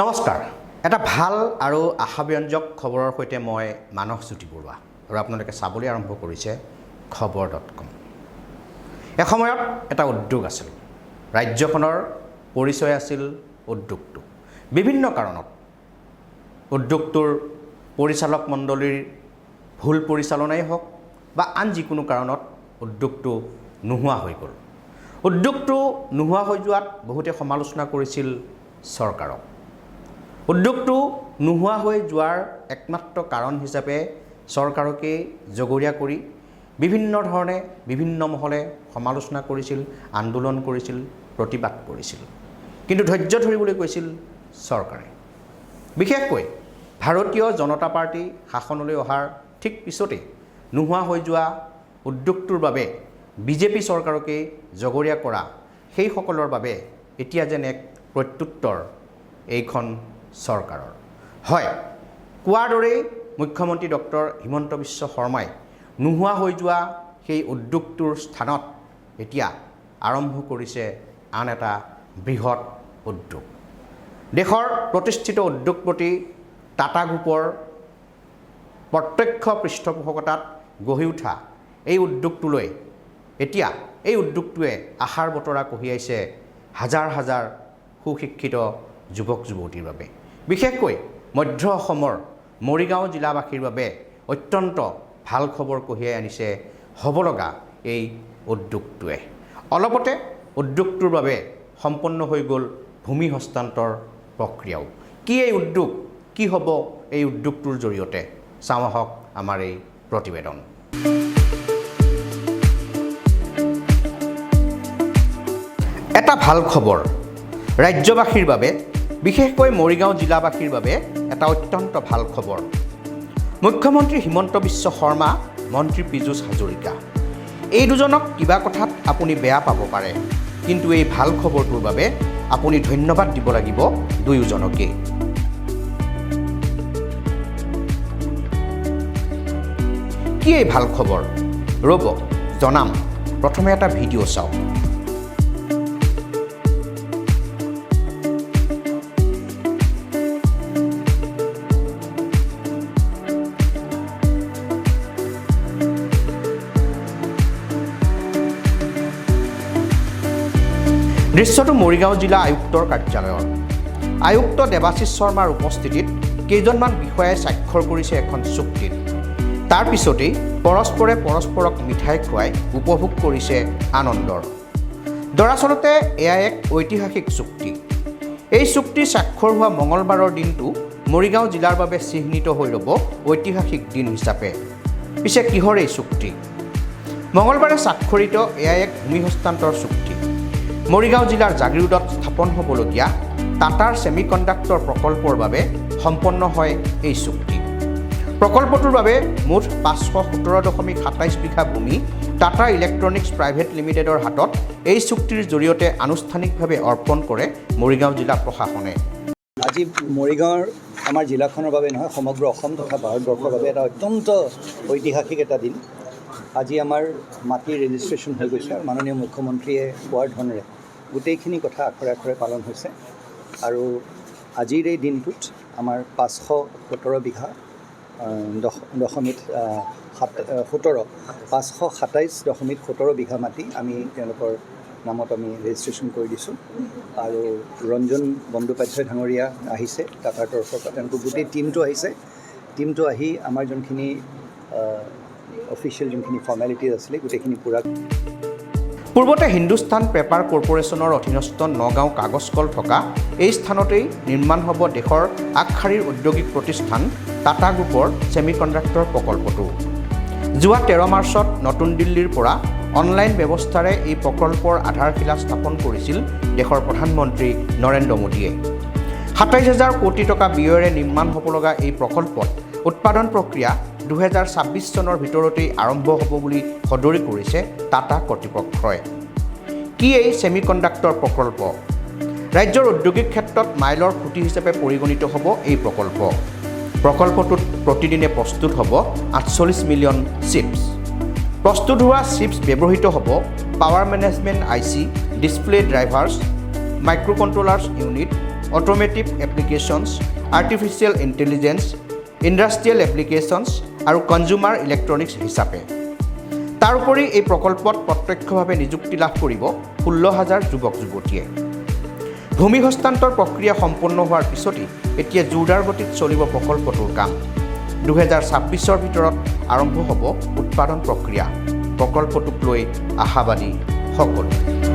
নমস্কাৰ এটা ভাল আৰু আশাব্যঞ্জক খবৰৰ সৈতে মই মানসজ্যোতি বৰুৱা আৰু আপোনালোকে চাবলৈ আৰম্ভ কৰিছে খবৰ.com এসময়ত এটা উদ্যোগ আছিল ৰাজ্যখনৰ পৰিচয় আছিল উদ্যোগটো বিভিন্ন কাৰণত উদ্যোগটোৰ পৰিচালক মণ্ডলীৰ ভুল পৰিচালনাই হওক বা আন যিকোনো কাৰণত উদ্যোগটো নোহোৱা হৈ গ'ল উদ্যোগটো নোহোৱা হৈ যোৱাত বহুতে সমালোচনা কৰিছিল চৰকাৰক উদ্যোগটো নোহোৱা হৈ যোৱাৰ একমাত্ৰ কাৰণ হিচাপে চৰকাৰকে জগৰীয়া কৰি বিভিন্ন ধৰণে বিভিন্ন মহলে সমালোচনা কৰিছিল আন্দোলন কৰিছিল প্ৰতিবাদ কৰিছিল কিন্তু ধৈৰ্য ধৰিবলৈ কৈছিল চৰকাৰে বিশেষকৈ ভাৰতীয় জনতা পাৰ্টি শাসনলৈ অহাৰ ঠিক পিছতে নোহোৱা হৈ যোৱা উদ্যোগটোৰ বাবে বিজেপি চৰকাৰকে জগৰীয়া কৰা সেইসকলৰ বাবে এতিয়া যেন এক প্ৰত্যুত্তৰ এইখন চৰকাৰৰ হয় কোৱাৰ দৰেই মুখ্যমন্ত্ৰী ডক্টৰ হিমন্ত বিশ্ব শৰ্মাই নোহোৱা হৈ যোৱা সেই উদ্যোগটোৰ স্থানত এতিয়া আৰম্ভ কৰিছে আন এটা বৃহৎ উদ্যোগ দেশৰ প্ৰতিষ্ঠিত উদ্যোগপতি টাটা গ্ৰুপৰ প্ৰত্যক্ষ পৃষ্ঠপোষকতাত গঢ়ি উঠা এই উদ্যোগটোলৈ এতিয়া এই উদ্যোগটোৱে আশাৰ বতৰা কঢ়িয়াইছে হাজাৰ হাজাৰ সুশিক্ষিত যুৱক যুৱতীৰ বাবে বিশেষকৈ মধ্য অসমৰ মৰিগাঁও জিলাবাসীৰ বাবে অত্যন্ত ভাল খবৰ কঢ়িয়াই আনিছে হ'ব লগা এই উদ্যোগটোৱে অলপতে উদ্যোগটোৰ বাবে সম্পন্ন হৈ গ'ল ভূমি হস্তান্তৰ প্ৰক্ৰিয়াও কি এই উদ্যোগ কি হ'ব এই উদ্যোগটোৰ জৰিয়তে চাওঁ আহক আমাৰ এই প্ৰতিবেদন এটা ভাল খবৰ ৰাজ্যবাসীৰ বাবে বিশেষকৈ মৰিগাঁও জিলাবাসীৰ বাবে এটা অত্যন্ত ভাল খবৰ মুখ্যমন্ত্ৰী হিমন্ত বিশ্ব শৰ্মা মন্ত্ৰী পীযুষ হাজৰিকা এই দুজনক কিবা কথাত আপুনি বেয়া পাব পাৰে কিন্তু এই ভাল খবৰটোৰ বাবে আপুনি ধন্যবাদ দিব লাগিব দুয়োজনকে কি এই ভাল খবৰ ৰ'ব জনাম প্ৰথমে এটা ভিডিঅ' চাওক দৃশ্যটো মৰিগাঁও জিলা আয়ুক্তৰ কাৰ্যালয়ৰ আয়ুক্ত দেৱাশিষ শৰ্মাৰ উপস্থিতিত কেইজনমান বিষয়াই স্বাক্ষৰ কৰিছে এখন চুক্তিত তাৰ পিছতেই পৰস্পৰে পৰস্পৰক মিঠাই খুৱাই উপভোগ কৰিছে আনন্দৰ দৰাচলতে এয়া এক ঐতিহাসিক চুক্তি এই চুক্তি স্বাক্ষৰ হোৱা মঙলবাৰৰ দিনটো মৰিগাঁও জিলাৰ বাবে চিহ্নিত হৈ ৰ'ব ঐতিহাসিক দিন হিচাপে পিছে কিহৰ এই চুক্তি মঙলবাৰে স্বাক্ষৰিত এয়া এক ভূমি হস্তান্তৰ চুক্তি মৰিগাঁও জিলাৰ জাগিৰোডত স্থাপন হ'বলগীয়া টাটাৰ ছেমিকণ্ডাক্টৰ প্ৰকল্পৰ বাবে সম্পন্ন হয় এই চুক্তি প্ৰকল্পটোৰ বাবে মুঠ 517.27 বিঘা ভূমি টাটা ইলেক্ট্ৰনিক্স প্ৰাইভেট লিমিটেডৰ হাতত এই চুক্তিৰ জৰিয়তে আনুষ্ঠানিকভাৱে অৰ্পণ কৰে মৰিগাঁও জিলা প্ৰশাসনে আজি মৰিগাঁৱৰ আমাৰ জিলাখনৰ বাবে নহয় সমগ্ৰ অসম তথা ভাৰতবৰ্ষৰ বাবে এটা অত্যন্ত ঐতিহাসিক এটা দিন আজি আমাৰ মাটিৰ ৰেজিষ্ট্ৰেশ্যন হৈ গৈছে আৰু মাননীয় মুখ্যমন্ত্ৰীয়ে কোৱাৰ ধৰণেৰে গোটেইখিনি কথা আখৰে আখৰে পালন হৈছে আৰু আজিৰ এই দিনটোত আমাৰ 517 বিঘা 527.17 বিঘা মাটি আমি তেওঁলোকৰ নামত আমি ৰেজিষ্ট্ৰেশ্যন কৰি দিছোঁ আৰু ৰঞ্জন বন্দ্যোপাধ্যায় ডাঙৰীয়া আহিছে টাটাৰ তৰফৰ পৰা তেওঁলোকৰ গোটেই টীমটো আহি আমাৰ যোনখিনি অফিচিয়েল যোনখিনি ফৰ্মেলিটিজ আছিলে গোটেইখিনি পূৰা পূৰ্বতে হিন্দুস্তান পেপাৰ কৰ্পোৰেশ্যনৰ অধীনস্থ নগাঁও কাগজ কল থকা এই স্থানতেই নিৰ্মাণ হ'ব দেশৰ আগশাৰীৰ ঔদ্যোগিক প্ৰতিষ্ঠান টাটা গ্ৰুপৰ ছেমিকণ্ডাক্টৰ প্ৰকল্পটো যোৱা 13 মাৰ্চত নতুন দিল্লীৰ পৰা অনলাইন ব্যৱস্থাৰে এই প্ৰকল্পৰ আধাৰশিলা স্থাপন কৰিছিল দেশৰ প্ৰধানমন্ত্ৰী নৰেন্দ্ৰ মোদীয়ে 27,000 কোটি টকা ব্যয়েৰে নিৰ্মাণ হ'ব লগা এই প্ৰকল্পত উৎপাদন প্ৰক্ৰিয়া 2026 চনৰ ভিতৰতেই আৰম্ভ হ'ব বুলি সদৰি কৰিছে টাটা কৰ্তৃপক্ষই কি এই ছেমিকণ্ডাক্টৰ প্ৰকল্প ৰাজ্যৰ ঔদ্যোগিক ক্ষেত্ৰত মাইলৰ খুঁটি হিচাপে পৰিগণিত হ'ব এই প্ৰকল্পটোত প্ৰতিদিনে প্ৰস্তুত হ'ব 48 মিলিয়ন চিপছ প্ৰস্তুত হোৱা চিপছ ব্যৱহৃত হ'ব power management IC display drivers microcontrollers unit automotive applications, artificial intelligence, industrial applications আৰু কনজিউমাৰ ইলেক্ট্ৰনিক্স হিচাপে। তাৰোপৰি এই প্ৰকল্পত প্ৰত্যক্ষভাৱে নিযুক্তি লাভ কৰিব 16,000 যুৱক যুৱতীয়ে। ভূমি হস্তান্তৰ প্ৰক্ৰিয়া সম্পন্ন হোৱাৰ পিছতেই এতিয়া জোৰদাৰ গতিত চলিব প্ৰকল্পটোৰ কাম। 2026ৰ ভিতৰত আৰম্ভ হ'ব উৎপাদন প্ৰক্ৰিয়া। প্ৰকল্পটোক লৈ আশাবাদী সকলো।